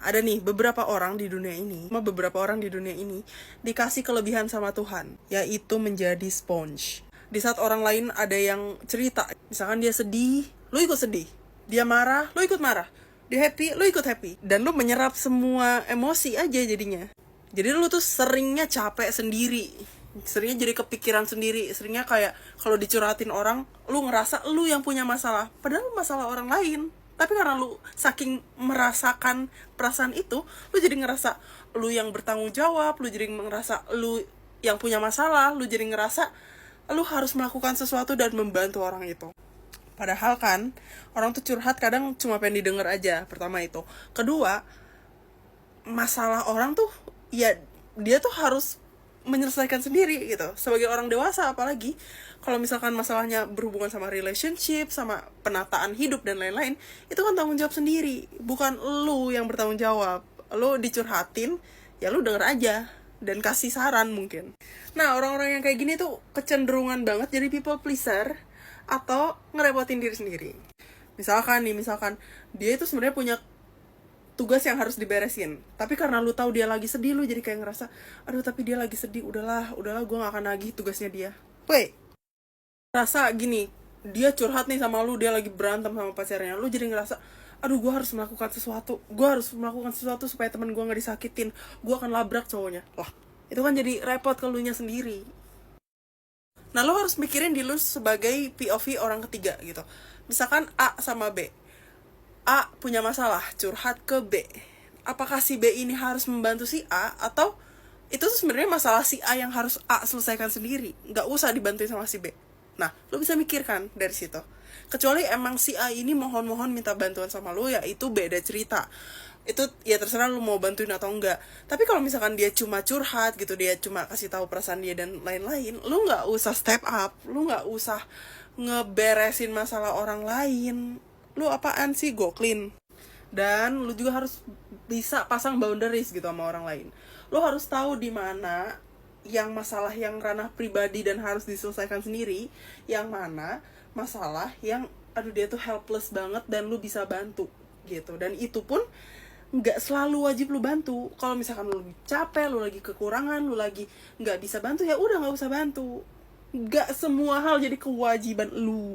Ada nih beberapa orang di dunia ini, dikasih kelebihan sama Tuhan, yaitu menjadi sponge. Di saat orang lain ada yang cerita, misalkan dia sedih, lu ikut sedih. Dia marah, lu ikut marah. Dia happy, lu ikut happy. Dan lu menyerap semua emosi aja jadinya. Jadi lu tuh seringnya capek sendiri, seringnya jadi kepikiran sendiri, seringnya kayak kalau dicurhatin orang, lu ngerasa lu yang punya masalah, padahal masalah orang lain. Tapi karena lu saking merasakan perasaan itu, lu jadi ngerasa lu yang bertanggung jawab, lu jadi ngerasa lu yang punya masalah, lu jadi ngerasa lu harus melakukan sesuatu dan membantu orang itu. Padahal kan, orang tuh curhat kadang cuma pengen didengar aja, pertama itu. Kedua, masalah orang tuh, ya dia tuh harus menyelesaikan sendiri gitu. Sebagai orang dewasa apalagi, kalau misalkan masalahnya berhubungan sama relationship, sama penataan hidup dan lain-lain, itu kan tanggung jawab sendiri, bukan lu yang bertanggung jawab. Lu dicurhatin, ya lu denger aja dan kasih saran mungkin. Nah, orang-orang yang kayak gini tuh kecenderungan banget jadi people pleaser atau ngerepotin diri sendiri. Misalkan dia itu sebenarnya punya tugas yang harus diberesin, tapi karena lu tahu dia lagi sedih, lu jadi kayak ngerasa, aduh tapi dia lagi sedih, udahlah gue gak akan nagih tugasnya dia. Wait, rasa gini, dia curhat nih sama lu, dia lagi berantem sama pacarnya, lu jadi ngerasa, aduh gue harus melakukan sesuatu supaya teman gue gak disakitin, gue akan labrak cowoknya. Lah, itu kan jadi repot ke lu nya sendiri. Nah, lo harus mikirin diri lu sebagai POV orang ketiga gitu. Misalkan A sama B, A punya masalah, curhat ke B. Apakah si B ini harus membantu si A, atau itu tuh sebenarnya masalah si A yang harus A selesaikan sendiri, nggak usah dibantuin sama si B. Nah, lo bisa mikirkan dari situ. Kecuali emang si A ini mohon-mohon minta bantuan sama lo, ya itu beda cerita. Itu ya terserah lo mau bantuin atau enggak. Tapi kalau misalkan dia cuma curhat gitu, dia cuma kasih tahu perasaan dia dan lain-lain, lo nggak usah step up, lo nggak usah ngeberesin masalah orang lain. Lu apaan sih, go clean. Dan lu juga harus bisa pasang boundaries gitu sama orang lain. Lu harus tahu di mana yang masalah yang ranah pribadi dan harus diselesaikan sendiri, yang mana masalah yang aduh dia tuh helpless banget dan lu bisa bantu gitu. Dan itu pun nggak selalu wajib lu bantu. Kalau misalkan lu lagi capek, lu lagi kekurangan, lu lagi nggak bisa bantu, ya udah nggak usah bantu. Nggak semua hal jadi kewajiban lu.